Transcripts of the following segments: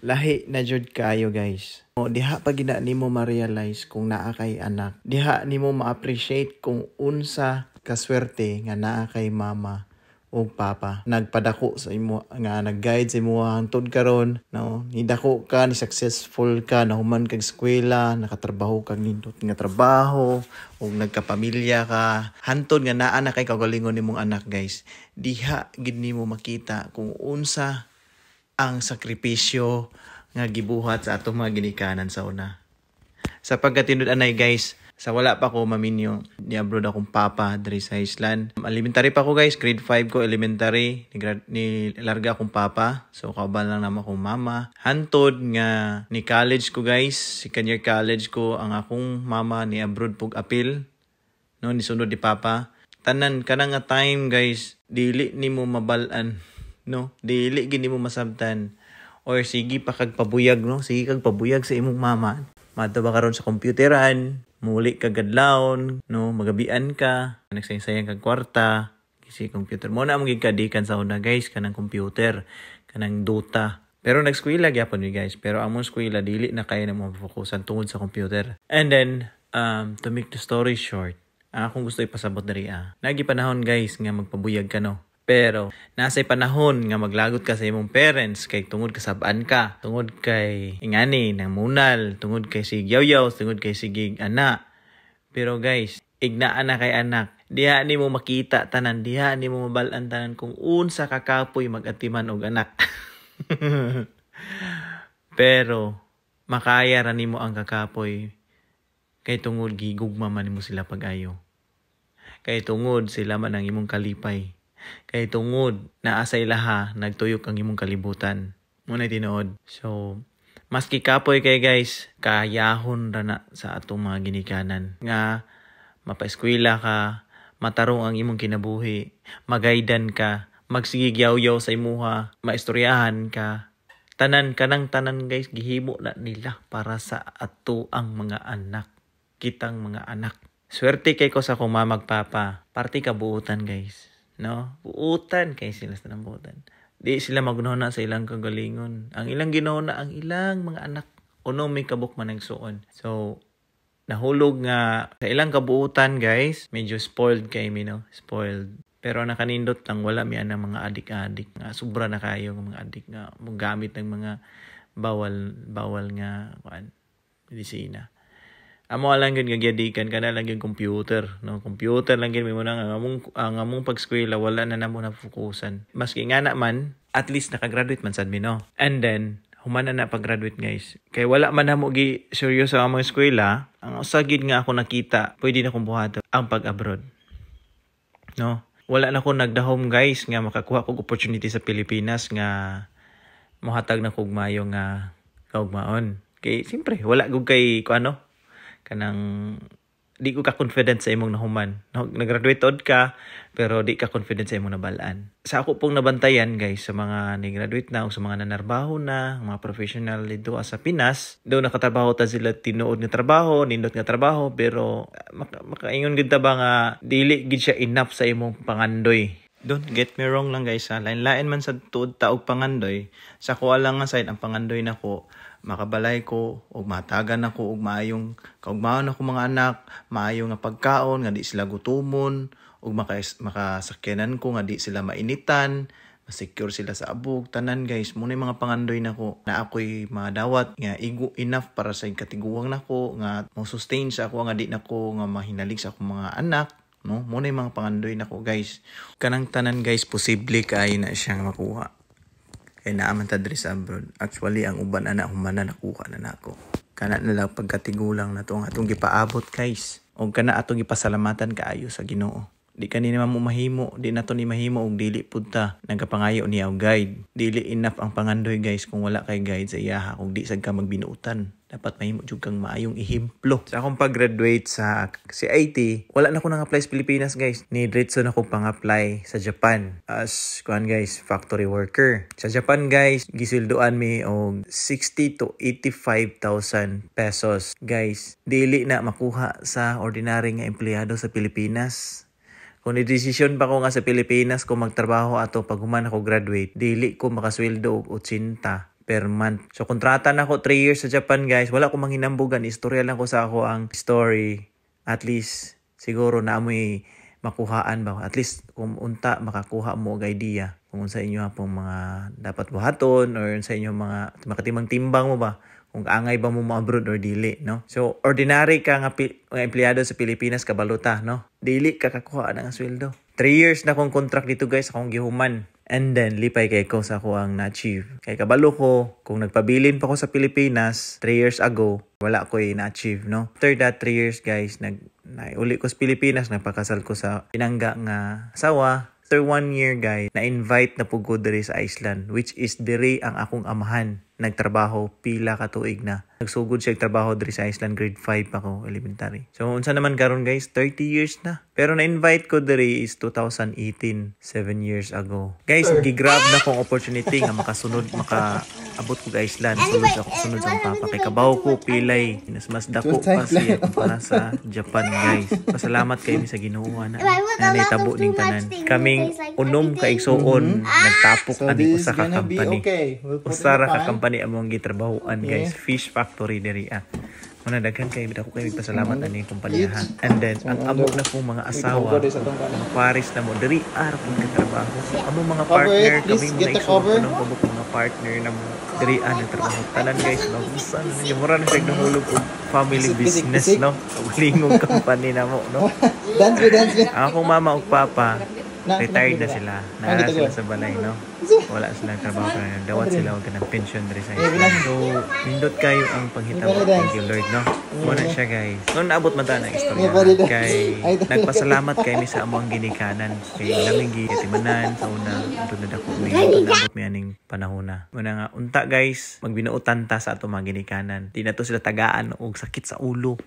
lahi na jud kayo guys. O diha pa gina nimo ma-realize kung naa kay anak. Diha nimo ma-appreciate kung unsa kaswerte nga naa kay mama o papa. Nagpadako sa imo nga nag-guide sa imo hangtod karon, no? Nidako ka, ni successful ka, nahuman kag eskwela, nakatrabaho kag nindot nga trabaho, o nagkapamilya ka. Hantod nga naa na kay kagalingon nimong anak guys. Diha gid nimo makita kung unsa ang sakripisyo nga gibuhat sa atong mga ginikanan sa una. Sa pagkatinud anay guys, sa wala pa ko maminyo, ni-abroad akong papa diri sa Iceland. Elementary pa ko guys, grade 5 ko elementary, ni larga akong papa. So kauban lang naman akong mama. Hantod nga ni college ko guys, second year college ko, ang akong mama ni abroad pug apil. No, ni sunod di papa. Tanan kanang nga time guys, dili nimo mabalan, no? Dili gid nimo masabtan. Or sige pa kag pabuyag, no? Sige kag pabuyag sa imong mama. Madto ba karon sa computeran, muli kag adlawon, no? Magabian ka, nagsayang kag kwarta, kasi computer mo na mong gikadikan sa una guys, kanang computer, kanang Dota. Pero nag-eskwela gyapon mi guys, pero among eskwela dili na kaya na mo fokusan tungod sa computer. And then to make the story short, akong gusto ipasabot diri nagi panahon guys nga magpabuyag ka, no? Pero nasa'y panahon nga maglagot ka sa imong parents kay tungod kasabaan ka, tungod kay ingani nang munal, tungod kay sigyaw-yaw, tungod kay sigig ana. Pero guys, ignaan na kay anak. Diha nimo makita tanan, diha nimo mabalan tanan kung unsa ka kapoy magatiman og anak. Pero makaya ra nimo ang kakapoy kay tungod gigugma man nimo sila pag-ayo. Kay tungod sila man ang imong kalipay. Kay tungod naa sa ilaha nagtuyok ang imong kalibutan. Muna tinuod. So maski kapoy kay guys, kayahon ra na sa atong mga ginikanan nga mapaeskwela ka, matarong ang imong kinabuhi, magaydan ka, magsigigyaw-yaw sa imuha, maistoryahan ka. Tanan guys, gihimo na nila para sa ato ang mga anak, kitang mga anak. Swerte kay ko sa akong mamagpapa, parte kabuutan guys. No? Buutan kay sila sa buutan. Di sila magunahon sa ilang kagalingon. Ang ilang ginahon ang ilang mga anak. Uno may kabuk man nagsuon. So, nahulog nga sa ilang kabuutan guys, medyo spoiled kay mi, no? Spoiled. Pero nakanindot lang, wala mi ang mga adik-adik. Nga, sobra na kayo ng mga adik nga magamit ng mga bawal nga medisina. Amo lang yun gagadikan ka na lang yung computer, no? Computer lang yun mo na ang among pag-eskwela wala na namo na fokusan. Maski nga naman, at least nakagraduate man sad mi, no? And then humana na pag-graduate guys. Kay wala man namo gi seryoso ang among eskwela, ang usagid nga ako nakita, pwede na kong buhaton ang pag-abroad. No? Wala na ko nagdahom guys nga makakuha kog opportunity sa Pilipinas nga mohatag na kog mayo nga kaugmaon. Kay siyempre wala gud kay kanang di ko ka confident sa imong nahuman. Nag-graduate od ka pero di ka confident sa imong nabalaan. Sa ako pong nabantayan guys sa mga ni-graduate na o sa mga nanarbaho na, mga professional dito sa Pinas, daw nakatrabaho ta sila tinuod nga trabaho, nindot nga trabaho, pero makaingon gid ta ba nga dili gid siya enough sa imong pangandoy. Don't get me wrong lang guys, lain-lain man sa tuod ta og pangandoy. Sa ko lang nga side ang pangandoy nako, makabalay ko o matagan ako og maayong kaugmaon ako mga anak, maayo nga pagkaon nga di sila gutomon og makasakyanan ko nga di sila mainitan, ma-secure sila sa abog. Tanan guys, muna yung mga pangandoy nako na ako'y madawat nga enough para sa katiguang nako nga mo sustain sa ako nga di nako nga mahinalig sa akong mga anak, no? Muna yung mga pangandoy nako guys. Kanang tanan guys, posible kay na siyang makuha. Kaya naaman ta diri sa abroad. Actually, ang uban anak humana nakuha na nako. Kana na lang pagkatigulang na to ang atong gipaabot guys. O kana atong gipasalamatan kaayo sa Ginoo. Di kanina mo mahimo, di na to ni mahimo og dili pud ta nagapangayo niya og guide. Dili enough ang pangandoy guys kung wala kay guide sa iyaha, kung di sad ka magbinuutan. Dapat mahimo jud kang maayong ehemplo. Sa akong pag-graduate sa CIT, wala na ko nang apply sa Pilipinas guys. Ni diretso na ko pang-apply sa Japan as guys, factory worker. Sa Japan guys, gisilduan mi og 60 to 85,000 pesos. Guys, dili na makuha sa ordinary nga empleyado sa Pilipinas. Kung ni-desisyon pa ko nga sa Pilipinas kung magtrabaho ato pag human ako graduate, dili ko makasweldo og 80 per month. So kontrata na ako 3 years sa Japan guys. Wala ko manghinambugan, istorya lang ko sa ako ang story. At least siguro na amoy makuhaan ba. At least kung unta makakuha mo og idea kung sa inyo pong mga dapat buhaton or sa inyo mga makatimang timbang mo ba kung angay ba mo abroad or dili, no? So ordinary ka nga empleyado sa Pilipinas kabaluta, no? Dili ka kakuha ng sweldo. 3 years na kong contract dito guys, akong gihuman. And then, lipay kay ko sa ako ang na-achieve. Kay kabalo ko, kung nagpabilin pa ko sa Pilipinas 3 years ago, wala ko na-achieve, no? After that 3 years guys, uli ko sa Pilipinas, nagpakasal ko sa pinangga nga asawa. After 1 year guys, na-invite na po ko diri sa Iceland, which is diri ang akong amahan. Nagtrabaho pila ka tuig na. Nagsugod siya trabaho diri sa Iceland, grade 5 ako, elementary. So unsa naman karon guys, 30 years na. Pero na-invite ko diri is 2018, 7 years ago. Guys, gigrab na kong opportunity nga makasunod, makaabot ko sa Iceland. Sunod sa papa. Kay kabaw ko pilay. Mas dako pa siya para sa Japan guys. Pasalamat kay mi sa Ginoo na naitabo ning tanan. Kaming unom ka igsuon, nagtapok ani usa ka company. Usara ka company among gitrabahoan guys, fish factory diri Muna daghan kay bida ko kay pasalamat ani kumpanya. And then ang amo na kong mga asawa, mga pares na mo diri kung katrabaho. Amo mga partner kami mga igsuon mga partner na mo diri nagtrabaho. Tanan guys, magusan niyo mura na siya nahulog og family business, no? Lingong company na mo, no? Dance. Akong mama ug papa retired na sila. Nara sila sa balay, no? Wala silang trabaho pa. Dawat sila og kanang pension diri sa Iceland. So, nindot kayo ang panghitabo. Thank you, Lord, no? Muna siya, guys. Noon naabot man ta na istorya. Kay nagpasalamat kay mi sa among ginikanan. Kay laming gitimanan sa una. Ito na dako mi naabot mi aning panahona. Muna nga, unta guys, magbinuutan ta sa ato mga ginikanan. Di na to sila tagaan og sakit sa ulo.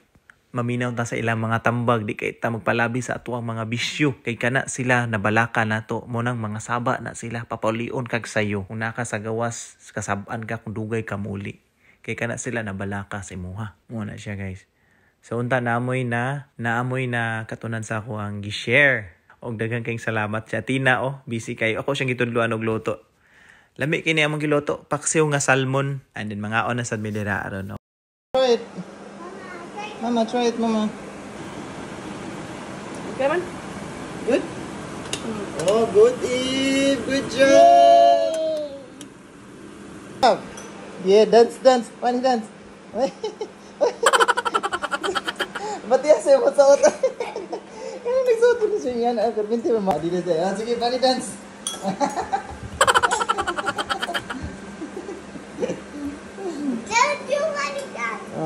Maminaw ta sa ilang mga tambag, di kay ta magpalabi sa atuang mga bisyo. Kay kana sila nabalaka nato mo nang mga saba na sila papaulion kag sayo. Kung naka sa gawas, kasab-an ka kung dugay ka muli. Kay kana sila nabalaka sa imuha. Muna siya guys. So unta naamoy na katunan sa ako ang gi-share. Og daghang kayong salamat sa Tina busy kayo. Ako siyang gitudloan og luto. Lami kini among giluto, paksiw nga salmon and then mga ona sad midira aron. Try it. Mama, try it, Mama. Okay man? Good? Oh, good, Eve. Good job. Yeah, dance. Funny dance. Ba't yan sa'yo? Masakot. Ano nagsuot na siya yan? Binti mo. Di na sa'yo. Sige, funny dance.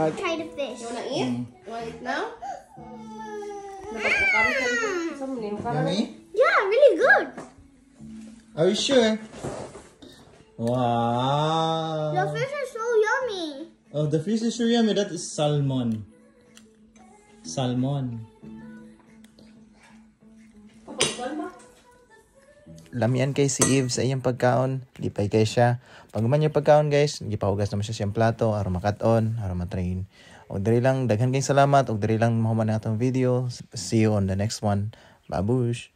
Try to fish. You wanna eat? You wanna eat now? Yummy? Yeah, really good. Are you sure? Wow. The fish is so yummy. Oh, the fish is so yummy. That is salmon. Salmon. Lamian kay si Eve sa iyang pagkaon, lipay kay siya. Pag man yung pagkaon guys, gipahugas naman siya siyang plato, aron makat-on, aron matrain. Og diri lang, daghan kayong salamat, og diri lang mahuman na atong video. See you on the next one. Babush!